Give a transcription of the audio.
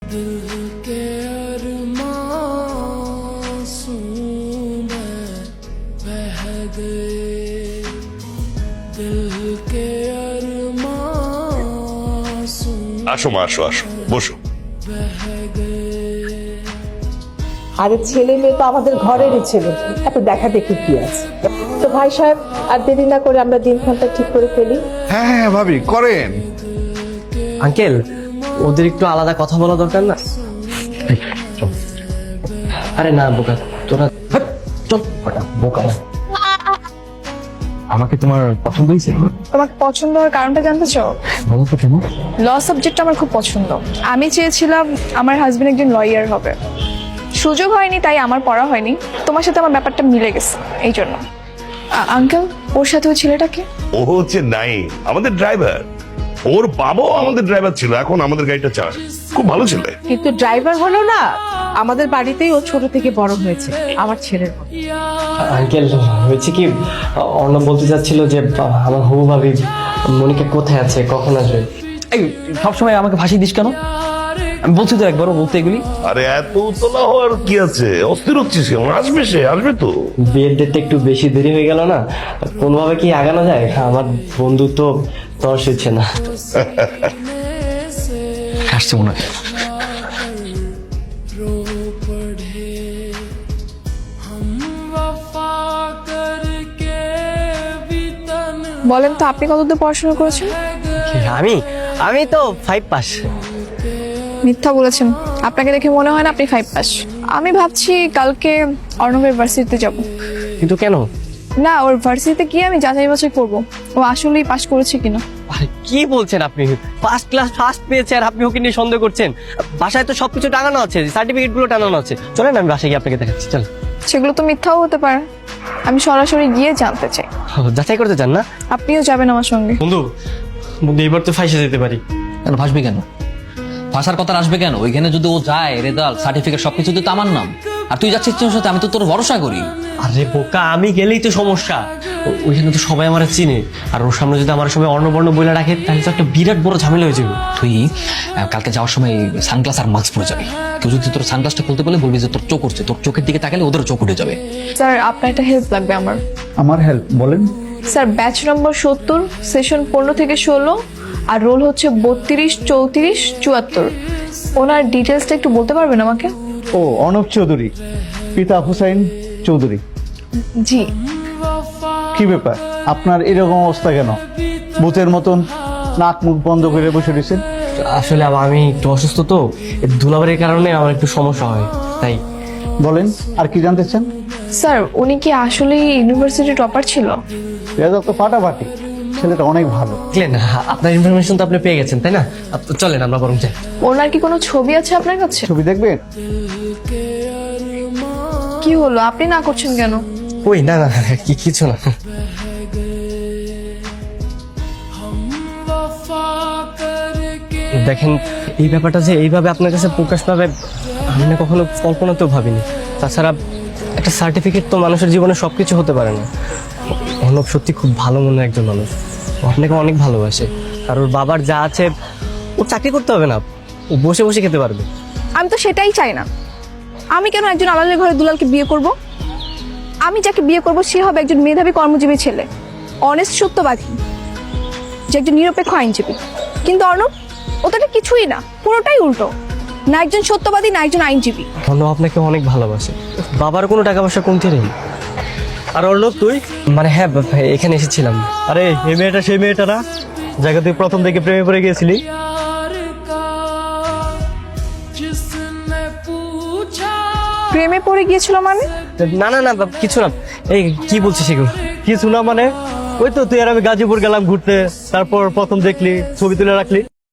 আসো মা, আসো আসো, বসো। আরে ছেলে মেয়ে তো আমাদের ঘরেরই ছেলে, এত দেখা দেখি কি আছে। তো ভাই সাহেব, আর দেরি না করে আমরা দিনক্ষণটা ঠিক করে ফেলি। হ্যাঁ হ্যাঁ ভাবি, করেন। আঙ্কেল, ওদের একটু আলাদা কথা বলা দরকার না? আরে না বোকা, তোরা চল। বোকা আমাকে তোমার পছন্দ হয়েছে? তোমাকে পছন্দ হওয়ার কারণটা জানতে চাও? বলো তো কেন? ল সাবজেক্টটা আমার খুব পছন্দ। আমি চেয়েছিলাম আমার হাজবেন্ড একজন লয়ার হবে, সুযোগ হয়নি তাই আমার পড়া হয়নি। তোমার সাথে আমার ব্যাপারটা মিলে গেছে এই জন্য। আঙ্কেল, ওর সাথে ওই ছেলেটাকে? ও হচ্ছে নাই আমাদের ড্রাইভার। ওর বাবাও আমাদের ড্রাইভার ছিল, এখন আমাদের গাড়িটা চালায়। খুব ভালো ছেলে। কিন্তু ড্রাইভার হলো না, আমাদের বাড়িতেই ও ছোট থেকে বড় হয়েছে, আমার ছেলের মতো। আঙ্কেল, হয়েছে কি, অর্ণব বলতে চাচ্ছিল যে আমার হবু ভাবি মনিকা কোথায় আছে, কখন আসবে। এই সবসময় আমাকে ফাঁসি দিস কেন? আমি বলছি তো একবারও বলতে এগুলি। আরে এত উতলা হওয়ার কি আছে? অস্থির হচ্ছিস কেন? আসবে, সে আসবে তো। বিয়ের ডেটটা একটু বেশি দেরি হয়ে গেল না? কোনোভাবে কি আগানো যায়? আমার বন্ধুত্ব তর্স হচ্ছে না। আসছে মনে হয়। বলেন তো, আপনি কতদূর পড়াশোনা করেছেন? আমি তো 5 পাস। মিথ্যা বলেছেন, আপনাকে দেখে মনে হয় না আপনি 5 পাস। আমি ভাবছি কালকে অর্ণবের ভার্সিটিতে যাব। কিন্তু কেন? না, ওর ভার্সিটিতে গিয়ে আমি যাচাই বাছাই করবো ও আসলেই পাস করেছে কিনা। আরে কি বলছেন আপনি? ফার্স্ট ক্লাস ফার্স্ট পেয়েছে আর আপনি ওকে নিয়ে সন্দেহ করছেন? বাসায় তো সবকিছু টাঙানো আছে, সার্টিফিকেট গুলো টাঙানো আছে। চলেন আমি বাসায় গিয়ে আপনাকে দেখাচ্ছি। চল। সেগুলো তো মিথ্যাও হতে পারে, আমি সরাসরি গিয়ে জানতে চাই। যাচাই করতে চান না? আপনিও যাবেন আমার সঙ্গে? বন্ধু এবার তো ফাঁসে যেতে পারি। কেন ফাঁসবে কেন? ফাঁসার কথা আসবে কেন? ওইখানে যদি ও যায়, রেজাল্ট সার্টিফিকেট সবকিছু তো আমার নাম, আর তুই যাচ্ছিস তোর সাথে, আমি তো তোর ভরসা করি। আরে বোকা, আমি গেলেই তো সমস্যা। ওইখানে তো সবাই আমার চিনে, আর ওর সামনে যদি আমার সবাই অর্ণবর্ণ বইলা রাখে তাহলে তো একটা বিরাট বড় ঝামেলা হয়ে যাবে। তুই কালকে যাওয়ার সময় সানগ্লাস আর মাস্ক পরে যাবি। কেউ যদি তোর সানগ্লাসটা খুলতে বলে বলবি যে তোর চোখ উঠছে, তোর চোখের দিকে তাকালে ওদের চোখ উঠে যাবে। স্যার, আপনার একটা হেল্প লাগবে আমার। আমার হেল্প বলেন। স্যার, ব্যাচ নম্বর 70, সেশন 15 থেকে 16, আর রোল হচ্ছে 32, 34, 74। ওনার ডিটেলসটা একটু বলতে পারবেন আমাকে? ও অর্ণব চৌধুরী, পিতা হুসাইন চৌধুরী। জি। কি ব্যাপার, আপনার এরকম অবস্থা কেন? ভূতের মতন নাক মুখ বন্ধ করে বসে রয়েছেন। আসলে আমি একটু অসুস্থ তো, এই ধুলাবাড়ির কারণে আমার একটু সমস্যা হয় তাই। বলেন, আর কি জানতে চান? স্যার, উনি কি আসলেই ইউনিভার্সিটি টপার ছিল? রেজাল্ট তো ফাটাফাটি, ছেলেটা অনেক ভালো। দেখলেন, আপনার ইনফরমেশন তো আপনি পেয়ে গেছেন তাই না? চলেন আমরা বরং যাই। ওনার কি কোনো ছবি আছে আপনার কাছে? ছবি দেখবেন? কি হলো, আপনি না করছেন কেন? ওই না না কিছু না। দেখেন, এই ব্যাপারটা যে এইভাবে আপনার কাছে প্রকাশ পাবে আমি না কখনো কল্পনাতেও ভাবিনি। তাছাড়া একটা সার্টিফিকেট তো মানুষের জীবনে সবকিছু হতে পারে না। অর্ণব সত্যি খুব ভালো মনের একজন মানুষ, ও আপনাকে অনেক ভালোবাসে। আর ওর বাবার যা আছে, ও চাকরি করতে হবে না, ও বসে বসে খেতে পারবে। আমি তো সেটাই চাই না। আমি কেন একজন আলালের ঘরে দুলালকে বিয়ে করব? আমি যাকে বিয়ে করব সে হবে একজন মেধাবী কর্মজীবী ছেলে, অনেস্ট সত্যবাদী, যে একজন নিরপেক্ষ আইনজীবী। কিন্তু অর্ণব, ও তো এটা কিছুই না, পুরোটাই উল্টো। না একজন সত্যবাদী, না একজন আইনজীবী। অর্ণব আপনাকে অনেক ভালোবাসে, বাবার কোনো টাকা পয়সা কমতে নেই। আর অর্ণব তুই? মানে হ্যাঁ, এখানে এসেছিলাম। আরে এই মেয়েটা সেই মেয়েটা না যাকে তুই প্রথম থেকে প্রেমে পড়ে গিয়েছিলি? প্রেমে পড়ে গিয়েছিল মানে? না না না কিছু না। এই কি বলছিস সেগুলো? কিছু না মানে? ওই তো তুই আর আমি গাজীপুর গেলাম ঘুরতে, তারপর প্রথম দেখলি, ছবি তুলে রাখলি।